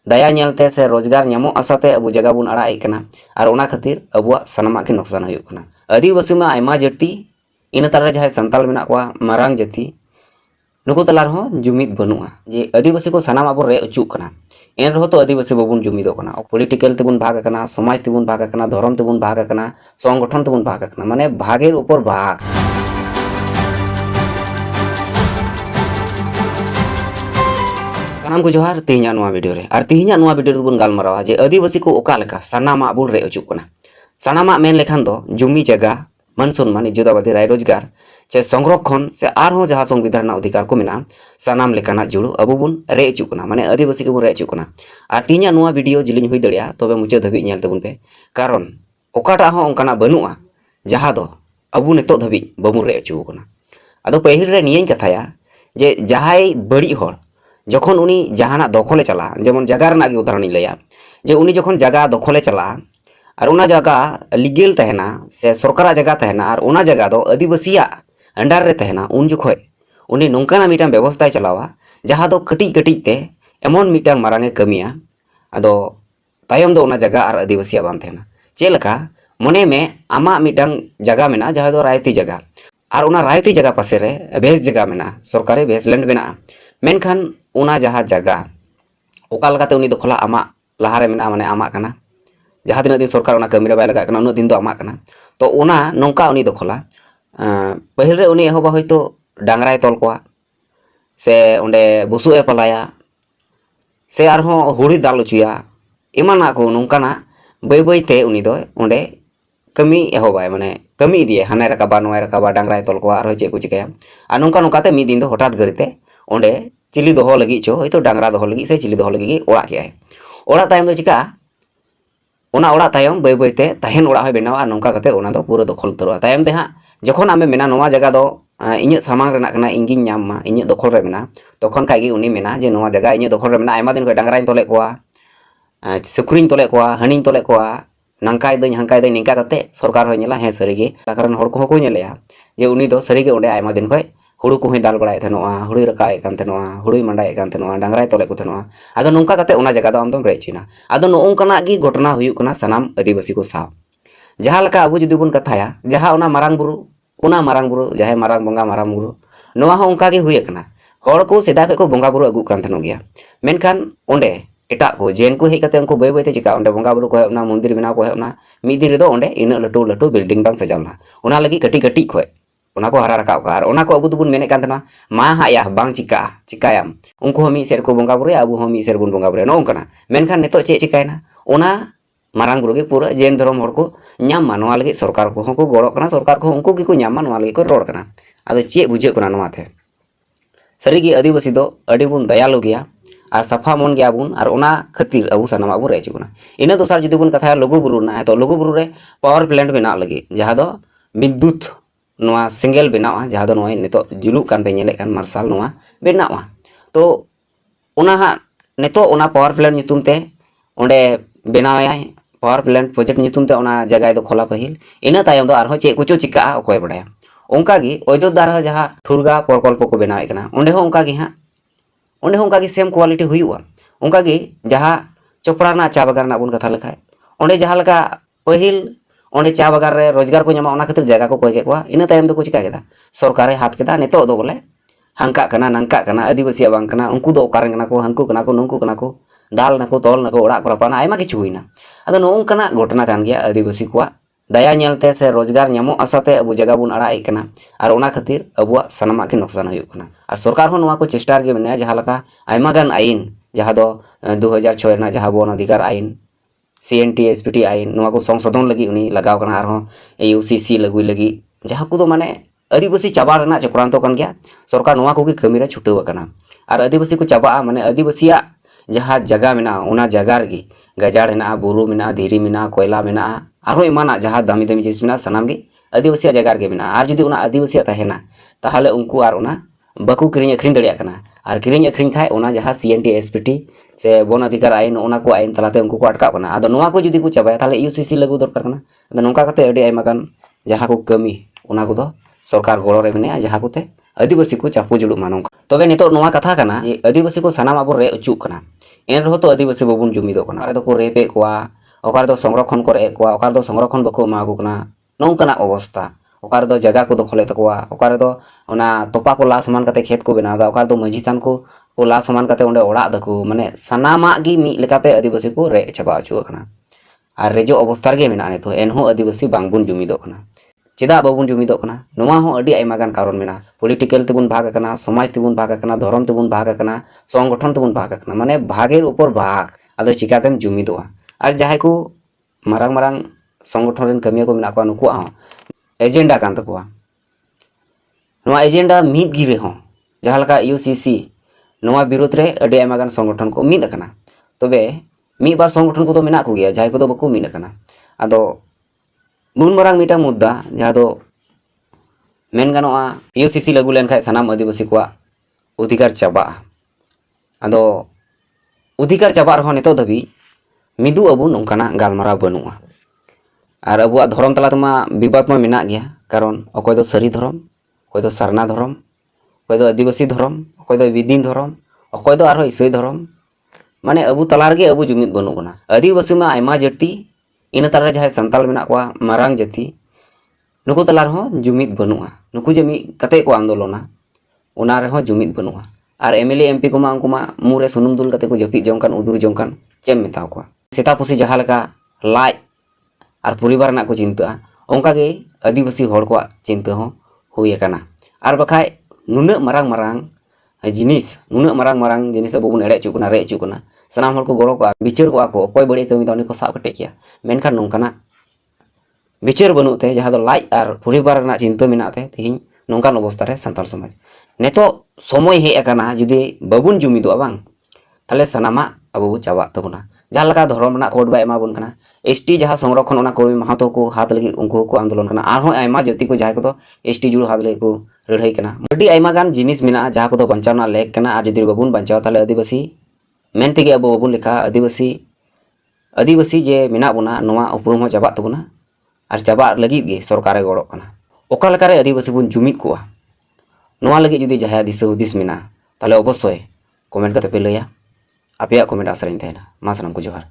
दया नेलते से रोजगार नामो आसाते अब जगह बुन अड़ाई कना और ओना खातिर अब सानामा के नुकसान हुयुग कना। आदिवासी मा आयमा जाति इन तारे जहां संताल मेना कोआ मारांग जाति नुकु तलार हो जुमिद बनुआ जे आदिवासी को सानाम अब रे अचुक कना एन रहो तो आदिवासी बाबुन जुमिदो कना पॉलिटिकल तेबुन भाग कना समाज तेबुन भाग कना धर्म तेबुन भाग कना संगठन तेबुन भाग कना माने भागेर ऊपर भाग। को जोहार तेहिया नोआ वीडियो रे और तेहिया नोआ वीडियो दुबुन गालमारावा जे आदिवासी को ओका लेका सानामा बुन रे अचुक कना। सानामा मेन लेखान दो जुमी जगह मान सम्मान इज्जतबादी राय रोजगार चे संरक्षण से आरहों जहां संविधान अधिकार को मेना सानाम लेकाना जुड़ो अबु बुन रे अचुक कना माने आदिवासी को रे अचुक कना। और तेहिया नोआ वीडियो जिलिंग हुई दड़िया तबे मुचे धबी नेल तबुन पे कारण ओकाटा हो ओंकाना बनुआ जहां दो अबु नितो धबी बबुन रे अचुक कना। आदो पहिल रे नियन कथाया जे जहाई बड़ी होड़ जखन उनी जहाना दखले चला जेमन जगह रना के उदाहरण लैया जे उनी जखन जगह दखले चला और उना जगह लीगल तहना से सरकार जगह तहना और उना जगह दो आदिवासिया अंडर रे तहना उन जुखय उनी नोंकाना मिटान व्यवस्था चलावा जहां दो कटी कटी ते एमन मिटान मारांगे कमिया आदो तायम दो उना जगह और आदिवासिया बान तहना चेलका मने में आमा मिटान जगह मेना जहां दो रायती जगह और उना रायती जगह पासे रे बेस जगह मेना सरकारी बेस लैंड मेना मेनखान उना जहां जगह ओका लगाते उनी दखला आमा लहारे मेना माने आमा कना जहां दिन दिन सरकार उना कमिरे बाय लगा कना उन दिन दो आमा कना तो उना नोंका उनी दखला पहिल रे उनी एहोबा होयतो डांगराय तोल कोआ से ओंडे बुसु ए पलाया से आरहों हुड़ी दाल उचुया इमाना को नोंकाना बै बैते उनी दो ओंडे कमी एहोबाय माने कमी इदिए हाने रकाबा नोय रकाबा डांगराय तोल कोआ आरो चे को चिकाया आ नोंका नोंकाते मी दिन दो हठात गरिते ओंडे चिली दोहो लगी चो होयतो डांगरा दोहो लगी से चिली दोहो लगी ओड़ा के ओड़ा तायम दो चिका ओना ओड़ा तायम बै बैते तहन ओड़ा होय बेनावा नोंका कते ओना दो पूरा दखल उतरवा तायम ते हां जखन आमे मेना नोवा जगह दो इᱧ सामांग रेना कना इंगिन नाम मा इᱧ दखल रे मेना तखन कागी उनी मेना जे नोवा जगह इᱧ दखल रे मेना आयमा दिन को डांगराኝ तोले कोआ सुक्रिñ तोले कोआ हणिñ तोले कोआ नंकाय दኝ हंकाय दኝ निंका कते सरकार होय नेला हे सरीगे कारण हर को नेलेया जे उनी दो सरीगे ओंडे आयमा दिन खय हुड़ू को दाल बड़ाए थनोआ हुड़ी रकाए कान थनोआ हुड़ी मंडाए कान थनोआ डांगराय तोले को थनोआ आदो नोंका कते ओना जगह दो आमदम रेचिना आदो नोंकना गी घटना हुयुक कना सनाम आदिवासी को साव जहां लका अबु जुदी बुन कथाया जहां ओना मारांग बुरु जहां मारांग बोंगा मारांग बुरु नोआ हो ओंका गे हुय कना हर को सेदा को बोंगा बुरु अगु कान थनो गया मेनखान ओंडे एटा को जेन को हे कते उनको बै बैते चिका ओंडे बोंगा बुरु को हेना मंदिर बिना को हेना मी दिन रेदो ओंडे इन लटू लटू बिल्डिंग बांग सजावना ओना लगी कटी कटी खय ओना को हरा रकाव का और ओना को अबु दुबुन मेने कान तना मा हाया बांग चिकायाम उनको हम मी सेर को बोंगा बुरु अबु हम मी सेर बुन बोंगा बुरु नो ओंकना मेनखान नेतो चे चिकायना ओना मारांग बुरु गे पूरा जेन धर्म हर को नाम मानवा लगे सरकार को को गड़ो कना सरकार को उनको गे को नाम मानवा लगे को रोड कना आदो चे बुझे कना नोआते सरीगे आदिवासी दो अडी बुन दयालु गया और सफा मन गया बुन और ओना खातिर अबु सनामा बुन रेचु कना इना दोसार जुदी बुन कथा लघु बुरु ना तो लघु बुरु रे पावर प्लांट बना लगे जहां दो विद्युत नोआ सिंगल बनावा जहां दो नोय नेतो जुलु कान पे नेले कान मार्शल नोआ बनावा तो ओना हा नेतो ओना पावर प्लांट नितुम ते ओंडे बनाया पावर प्लांट प्रोजेक्ट नितुम ते ओना जगह दो खोला पहिल इना तायम दो आरो चे कुचो चिका ओकोय बडाया ओंका गी अयोध्या रहा जहां ठुरगा प्रकल्प को बनावे कना ओंडे हो ओंका गी हां ओंडे हो ओंका गी सेम क्वालिटी हुयुआ ओंका गी जहां चोपड़ा ना चा बागान ना बुन कथा लेखाय ओंडे जहां लका पहिल ओंडे चा बागान रे रोजगार को न्यामा ओना खातिर जगह को कोय के कोआ इना तायम दो को चिका केदा सरकारे हाथ केदा नेतो दो बोले हंका कना नंका कना आदिवासी बांग कना उनको दो ओकारें कना को हंकु कना को नुंकु कना को दाल नको तोल नको ओड़ा को रपाना आयमा किछु हुइना आदो नोंकना घटना कान गया आदिवासी को दया नेलते से रोजगार नामो आसाते अब जगह बुन अड़ाई कना और ओना खातिर अबुआ सनामा के नुकसान हुयुक कना और सरकार हो नोआ को चेष्टा गे मेना जहां लका आयमा गान आईन जहां दो 2006 ना जहां वन अधिकार आईन CNT SPT आईन नोआ को संशोधन लगी उनी लगाव कना और UCC लगुई लगी जहां को दो माने आदिवासी चाबा रना चक्रांत कान गया सरकार नोआ को गे कमिरे छुटेव कना और आदिवासी को चाबा माने आदिवासिया जहां जगह मेना ओना जगह रे गजाड़ हेना बुरु मेना धीरी मेना कोयला मेना आरो इमाना जहां दामी दामी जिनिस मेना सनाम गे आदिवासी जगह रे मेना और जुदी ओना आदिवासी तहेना ताहले उनको और ओना बाकू किरिंग अखरिंग दड़िया कना और किरिंग अखरिंग खाय ओना जहां CNT SPT से वन अधिकार आईन ओना को आईन तलाते उनको को अटका कना आदो नोआ को जुदी को चाबाया ताहले UCC लागू दरकार कना आदो नोंका कते अडी आयमा गान जहां को कमी ओना को दो सरकार गड़ो रे मेना जहां को ते आदिवासी को चापू जुड़ू मानो तबे नितो नोआ कथा कना आदिवासी को सनाम अब रे अचुक कना एन रहो तो आदिवासी बाबुन जुमिदो कना अरे को रेपे कोआ ओकार दो संरक्षण को रे कोआ ओकार दो संरक्षण बको मा को कना नोंकना अवस्था ओकार दो जगह को दखले तकोआ ओकार दो ओना तोपा को ला समान कते खेत को बनादा ओकार दो मझी थान को ला समान कते ओंडे ओड़ा दको माने सनामा गी मी लेकाते आदिवासी को रे चबा अचु कना और रेजो अवस्था गे मेना ने तो एनहो आदिवासी बांगबुन जुमिदो कना चेदा बाबुन जुमिदो कना नोवा हो अडी आइमा गान कारण मेना पॉलिटिकल तेबुन भाग कना समाज तेबुन भाग कना धर्म तेबुन भाग कना संगठन तेबुन भाग कना माने भागेर ऊपर भाग आदो चिकातेम जुमिदोआ और जहां को मारांग मारांग संगठन रेन कमिया को मेना को नुकुआ हो एजेंडा कान तकोआ नोवा एजेंडा मीद गिरे हो जहां लका यूसीसी नोवा विरोध रे अडी आइमा गान संगठन को मीद कना तबे मी बार संगठन को तो मेना को गया जहां को तो बको मीद कना आदो नुन मारांग मिटा मुद्दा जहां दो मेन गानोआ यूसीसी लागू लेन खाय सनाम आदिवासी को अधिकार चाबा आदो अधिकार चाबा रहो नेतो दबी मिदु अबु नोंकाना गालमारा बनुआ और अबुआ धर्म तला तमा विवाद मा मेना गया कारण अकोय दो सरी धर्म अकोय दो सरना धर्म अकोय दो आदिवासी धर्म अकोय दो विदिन धर्म अकोय दो आरो ईसाई धर्म माने अबु तलार गे अबु जुमिद बनु कना आदिवासी मा आइमा जाति इन तारा जहां संताल मेना को मारांग जाति नुकु तलार हो जुमिद बनुआ नुकु जमी कते को आंदोलना ओना रे हो जुमिद बनुआ और एमएलए एमपी को मा उनको मा मुरे सुनुम दुल कते को जपी जोंकान उदुर जोंकान चेम मेता को सेता पुसी जहां लका लाज और परिवार ना को चिंता ओंका गे आदिवासी हड़ को चिंता हो हुई कना और बखाय नुना मारांग मारांग जिनिस नुना मारांग मारांग जिनिस अब बन एड़े चुकना रे चुकना सनाम हड़ को गड़ो को विचार को अकोय बड़ी कमी तो को साब कटे किया मेनखान नोंकाना विचार बनुते जहां दो लाज और परिवार ना चिंता मेनाते तिहिं नोंकान अवस्था रे संताल समाज नेतो समय हे अकाना जुदी बाबुन जुमिदो बांग ताले सनामा अब चाबा तबना जहां लका धर्म ना कोड बा एमा बन कना एसटी जहां संरक्षण ओना कर्मी महातो को हाथ लगी उनको को आंदोलन कना आरो आइमा जाति को जहां को तो एसटी जुड़ हाथ लगी को लड़ाई कना अडी आइमा गान जिनिस मेना जहां को तो बंचावना लेक कना और जुदी बाबुन बंचाव ताले आदिवासी मेनते गे अब बाबुन लेखा आदिवासी जे मेना बना नोवा उपरुम हो चाबा तबना और चाबा लगी गे सरकार गड़ो कना ओका लका रे आदिवासी बुन जुमिद कोआ नोवा लगी जुदी जहां दिस हुदिस मेना ताले अवश्य कमेंट कते पे लैया आपे कमेंट आसराइन तहना मा सानाम को जोहार।